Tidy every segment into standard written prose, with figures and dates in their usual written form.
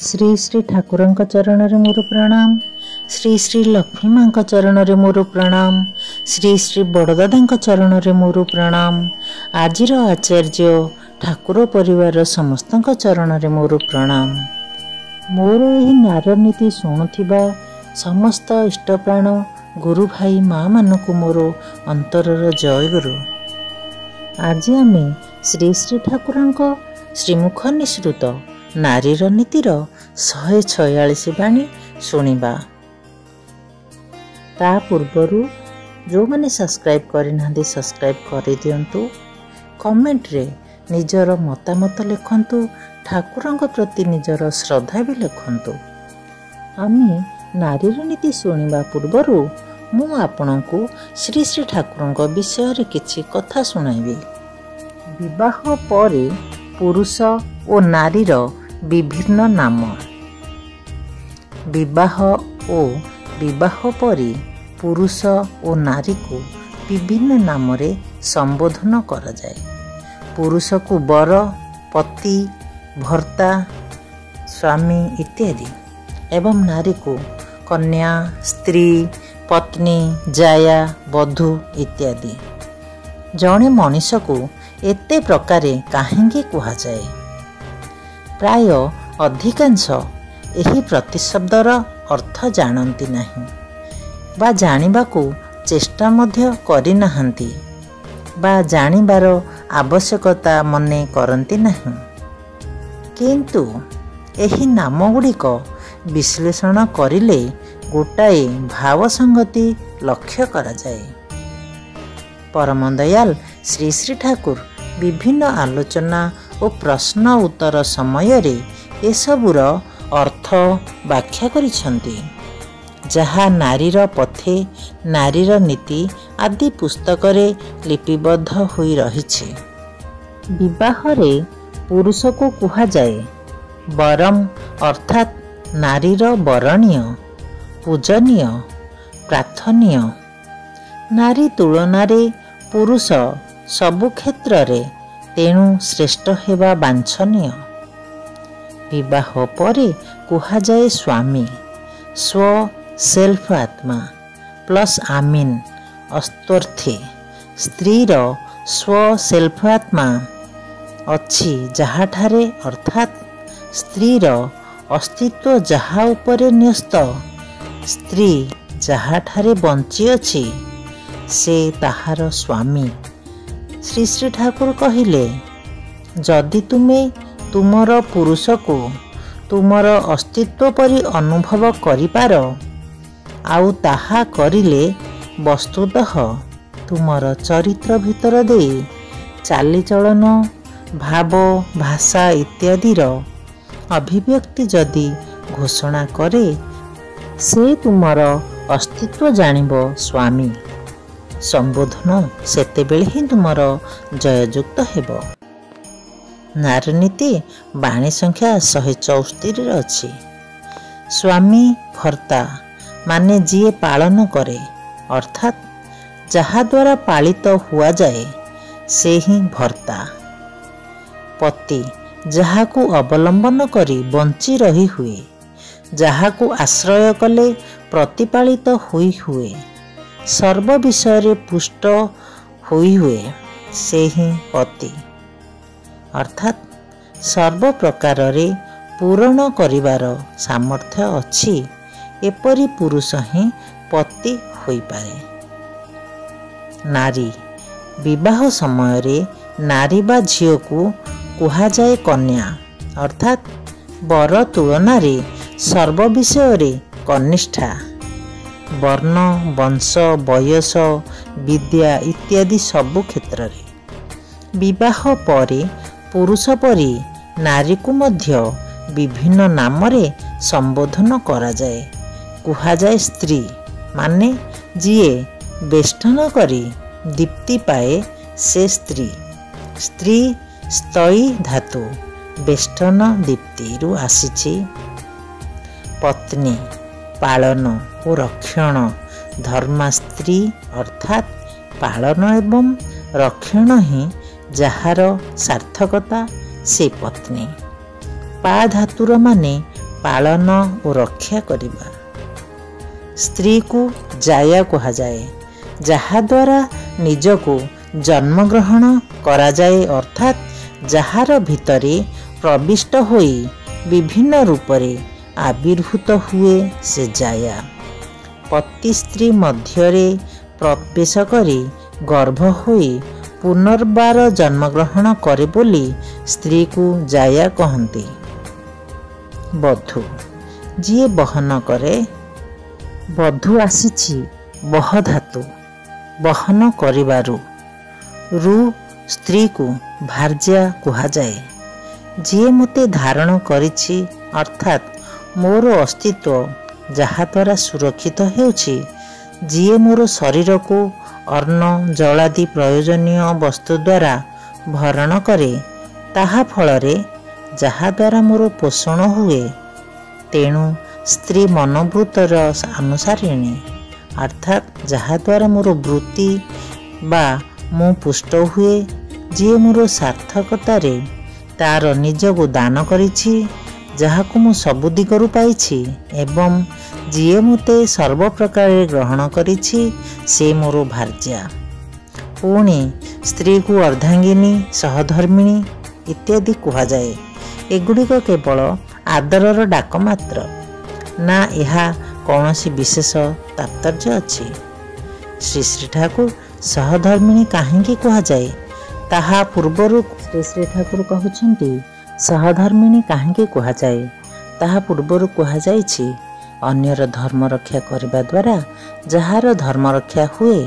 श्री श्री ठाकुर चरण रे मोर प्रणाम। श्री श्री लक्ष्मी माँ चरण रे मोर प्रणाम। श्री श्री बड़दादा चरण रे मोर प्रणाम। आजिर आचार्य ठाकुर परिवार समस्त चरण रे मोर प्रणाम। मोर यही नारनीति शुणुथिबा समस्त इष्टप्राण गुरु भाई माँ मानकु मोर अंतरर जय गुरु। आज आमे श्री श्री ठाकुर श्रीमुख निसृत नारीर नीतिर 146 बाणी शुणिबा। ता पूर्वरु जो माने सब्सक्राइब करना सब्सक्राइब कर दियंतु। कमेंट रे निजर मतामत लिखंतु। ठाकुरंग प्रति निजर श्रद्धा भी लिखंतु। आमे नारीर नीति शुणिबा पूर्वरु मु आपनकु श्री श्री ठाकुरंग विषय रे किछि कथा सुनाइबी। विवाह परे पुरुष और नारीर विभिन्न नाम। विवाह और विवाह परे पुरुष और नारी को विभिन्न नाम रे संबोधन करा जाए। पुरुष को वर, पति, भर्ता, स्वामी इत्यादि एवं नारी को कन्या, स्त्री, पत्नी, जाया, वधू इत्यादि। जड़े मनीष को एते प्रकारे काहेंगे कुहा जाए? प्राय अधिकांश एही प्रतिशब्दर अर्थ जानती नहीं बा जानिबाकू चेष्टा मध्य करि नाहंती बा जानिबार आवश्यकता मने करंती नहीं। किंतु एही नाम गुड़िक विश्लेषण करिले गोटाए भाव संगति लक्ष्य करा जाए। परम दयाल श्री श्री ठाकुर विभिन्न आलोचना और प्रश्न उत्तर समय रे एसबुर अर्थ व्याख्या करिसेंती। जहा नारीर पथे, नारीर नीति आदि पुस्तक रे लिपिबद्ध होई रहिছে। विवाह रे पुरुष को कुहा जाए वरम, अर्थात नारीर वरणीय, पूजनीय, प्रार्थनीय। नारी तुलना रे पुरुष सबु क्षेत्र रे तेणु श्रेष्ठ हेबा वांछनीय। विवाह परे कुहा जाए स्वामी, स्व सेल्फ आत्मा प्लस आमीन अस्तोर्थे। स्त्रीर स्व सेल्फ आत्मा अछि जहाठारे, अर्थात स्त्रीर अस्तित्व जहा उपरे न्यस्त। स्त्री जहाठारे बंची अछि से ताहार स्वामी। श्री श्री ठाकुर कहिले जदि तुमे तुमर पुरुष को तुमर अस्तित्व परि अनुभव करिपार आउ ताहा करिले वस्तुतः तुमर चरित्र भितर दे चालीचलन, भाव, भाषा इत्यादिर अभिव्यक्ति जदि घोषणा करे से तुमर अस्तित्व जानिबो स्वामी। संबोधन सेतेबेले ही तुमर जययुक्त हेबो। नारीनीति बाणी संख्या 174 अच्छी। स्वामी भर्ता माने जिए पालन करे, अर्थात जहा द्वारा पालित हुआ जाए से ही भर्ता। पति जहा को अवलंबन करी बंची रही हुए, जहा को आश्रय कले प्रतिपालित हुई हुए, सर्व विषय पुष्ट हुई हुए से ही पति। अर्थात सर्व प्रकार रे पूर्ण करिवार सामर्थ्य अछि एपरि पुरुष ही पति होई पारे। नारी विवाह समय रे नारी बा झियो को कुहा जाए कन्या, अर्थात वर तुलना रे सर्व विषय रे कनिष्ठा। वर्ण, वंश, बयस, विद्या इत्यादि सबु क्षेत्र रे विवाह परे पुरुष परि नारी को मध्य विभिन्न नाम रे संबोधन करा जाए। कुहा जाए स्त्री माने जिए बेष्टन करी दीप्ति पाए से स्त्री। स्त्री स्तयी धातु बेष्टन दीप्ति रु आसीछि। पत्नी पालन और रक्षण धर्मा स्त्री, अर्थात पालन एवं रक्षण ही जहार सार्थकता से पत्नी। पा धातुर माने ପାଳନ ଓ ରକ୍ଷା କରିବା। ସ୍ତ୍ରୀକୁ ଜାୟା କୁହାଯାଏ, ଯାହାଦ୍ୱାରା ନିଜକୁ ଜନ୍ମଗ୍ରହଣ କରାଯାଏ, ଅର୍ଥାତ୍ ଯାହାର ଭିତରେ ପ୍ରବିଷ୍ଟ ହୋଇ ବିଭିନ୍ନ ରୂପରେ ଆବିର୍ଭୂତ ହୁଏ ସେ ଜାୟା। ପତି ସ୍ତ୍ରୀ ମଧ୍ୟରେ ପ୍ରବେଶ କରି ଗର୍ଭ ହୋଇ ପୁନର୍ବାର ଜନ୍ମଗ୍ରହଣ କରେ ବୋଲି ସ୍ତ୍ରୀକୁ ଜାୟା କହନ୍ତି। ବଧୂ ଯିଏ ବହନ କରେ। ବଧୂ ଆସିଛି ବହ ଧାତୁ ବହନ କରିବାରୁ। ରୁ ସ୍ତ୍ରୀକୁ ଭାର୍ଯ୍ୟା କୁହାଯାଏ। ଯିଏ ମୋତେ ଧାରଣ କରିଛି, ଅର୍ଥାତ୍ ମୋର ଅସ୍ତିତ୍ୱ ଯାହାଦ୍ୱାରା ସୁରକ୍ଷିତ ହେଉଛି, ଯିଏ ମୋର ଶରୀରକୁ ଅନ୍ନ ଜଳାଦି ପ୍ରୟୋଜନୀୟ ବସ୍ତୁ ଦ୍ୱାରା ଭରଣ କରେ, ତାହା ଫଳରେ ଯାହାଦ୍ୱାରା ମୋର ପୋଷଣ ହୁଏ। ତେଣୁ ସ୍ତ୍ରୀ ମନୋବୃତ୍ତର ଅନୁସାରିଣୀ, ଅର୍ଥାତ୍ ଯାହାଦ୍ୱାରା ମୋର ବୃତ୍ତି ବା ମୁଁ ପୁଷ୍ଟ ହୁଏ। ଯିଏ ମୋର ସାର୍ଥକତାରେ ତାର ନିଜକୁ ଦାନ କରିଛି, ଯାହାକୁ ମୁଁ ସବୁ ଦିଗରୁ ପାଇଛି, ଏବଂ ଯିଏ ମୋତେ ସର୍ବପ୍ରକାରେ ଗ୍ରହଣ କରିଛି, ସେ ମୋର ଭାର୍ଯ୍ୟା। ପୁଣି ସ୍ତ୍ରୀକୁ ଅର୍ଦ୍ଧାଙ୍ଗିନୀ, ସହଧର୍ମିଣୀ ଇତ୍ୟାଦି କୁହାଯାଏ। ଏଗୁଡ଼ିକ କେବଳ ଆଦରର ଡାକ ମାତ୍ର, ନା ଏହା କୌଣସି ବିଶେଷ ତାତ୍ପର୍ଯ୍ୟ ଅଛି। ଶ୍ରୀ ଶ୍ରୀ ଠାକୁର ସହଧର୍ମିଣୀ କାହିଁକି କୁହାଯାଏ, ତାହା ପୂର୍ବରୁ ଶ୍ରୀ ଶ୍ରୀ ଠାକୁର କହୁଛନ୍ତି। ସହଧର୍ମିଣୀ କାହିଁକି କୁହାଯାଏ, ତାହା ପୂର୍ବରୁ କୁହାଯାଇଛି। ଅନ୍ୟର ଧର୍ମ ରକ୍ଷା କରିବା ଦ୍ୱାରା ଯାହାର ଧର୍ମ ରକ୍ଷା ହୁଏ,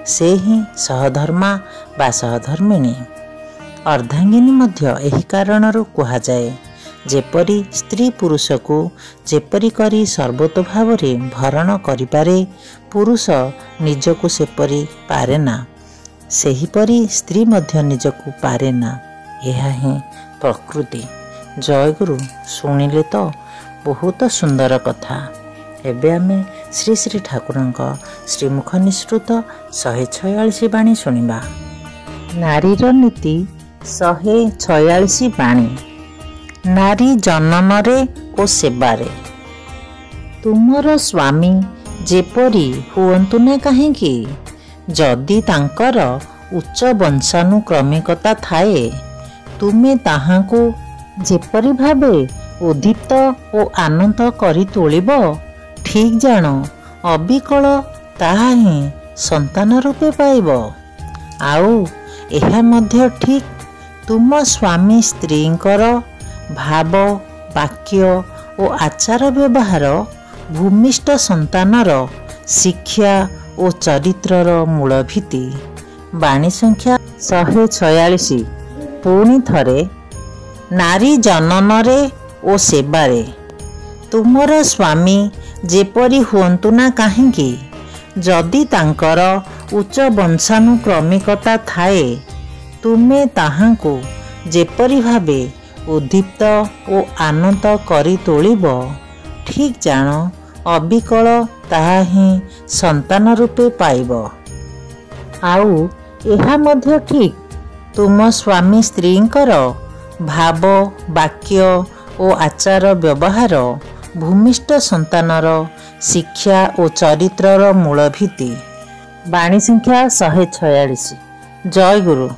ସେ ହିଁ ସହଧର୍ମା ବା ସହଧର୍ମିଣୀ। ଅର୍ଦ୍ଧାଙ୍ଗିନୀ ମଧ୍ୟ ଏହି କାରଣରୁ କୁହାଯାଏ। ଯେପରି ସ୍ତ୍ରୀ ପୁରୁଷକୁ ଯେପରି କରି ସର୍ବତୋଭାବରେ ଭରଣ କରିପାରେ, ପୁରୁଷ ନିଜକୁ ସେପରି ପାରେ ନା, ସେହିପରି ସ୍ତ୍ରୀ ମଧ୍ୟ ନିଜକୁ ପାରେ ନା। ଏହା ହିଁ ପ୍ରକୃତି। ଜୟଗୁରୁ। ଶୁଣିଲେ ତ ବହୁତ ସୁନ୍ଦର କଥା। ଏବେ ଆମେ ଶ୍ରୀ ଶ୍ରୀ ଠାକୁରଙ୍କ ଶ୍ରୀମୁଖ ନିଃସୃତ 146 ବାଣୀ ଶୁଣିବା। ନାରୀର ନୀତି 146 ବାଣୀ। ନାରୀ ଜନନରେ ଓ ସେବାରେ। ତୁମର ସ୍ୱାମୀ ଯେପରି ହୁଅନ୍ତୁ ନା କାହିଁକି, ଯଦି ତାଙ୍କର ଉଚ୍ଚ ବଂଶାନୁକ୍ରମିକତା ଥାଏ, ତୁମେ ତାହାଙ୍କୁ ଯେପରି ଭାବେ ଉଦ୍ଦୀପ୍ତ ଓ ଆନନ୍ଦ କରି ତୋଳିବ, ଠିକ୍ ଜାଣ ଅବିକଳ ତାହା ହିଁ ସନ୍ତାନ ରୂପେ ପାଇବ। ଆଉ ଏହା ମଧ୍ୟ ଠିକ୍, ତୁମ ସ୍ୱାମୀ ସ୍ତ୍ରୀଙ୍କର ଭାବ, ବାକ୍ୟ ଓ ଆଚାର ବ୍ୟବହାର ଭୂମିଷ୍ଠ ସନ୍ତାନର ଶିକ୍ଷା ଓ ଚରିତ୍ରର ମୂଳ ଭିତ୍ତି। ବାଣୀ ସଂଖ୍ୟା 146। ପୁଣି ଥରେ। ନାରୀ ଜନନରେ ଓ ସେବାରେ। ତୁମର ସ୍ୱାମୀ ଯେପରି ହୁଅନ୍ତୁ ନା କାହିଁକି, ଯଦି ତାଙ୍କର ଉଚ୍ଚ ବଂଶାନୁକ୍ରମିକତା ଥାଏ, ତୁମେ ତାହାଙ୍କୁ ଯେପରି ଭାବେ ଉଦ୍ଦୀପ୍ତ ଓ ଆନନ୍ଦ କରି ତୋଳିବ, ଠିକ୍ ଜାଣ ଅବିକଳ ତାହା ହିଁ ସନ୍ତାନ ରୂପେ ପାଇବ। ଆଉ ଏହା ମଧ୍ୟ ଠିକ୍, ତୁମ ସ୍ୱାମୀ ସ୍ତ୍ରୀଙ୍କର ଭାବ, ବାକ୍ୟ ଓ ଆଚାର ବ୍ୟବହାର ଭୂମିଷ୍ଠ ସନ୍ତାନର ଶିକ୍ଷା ଓ ଚରିତ୍ରର ମୂଳ ଭିତ୍ତି। ବାଣୀ ସଂଖ୍ୟା 146। ଜୟ ଗୁରୁ।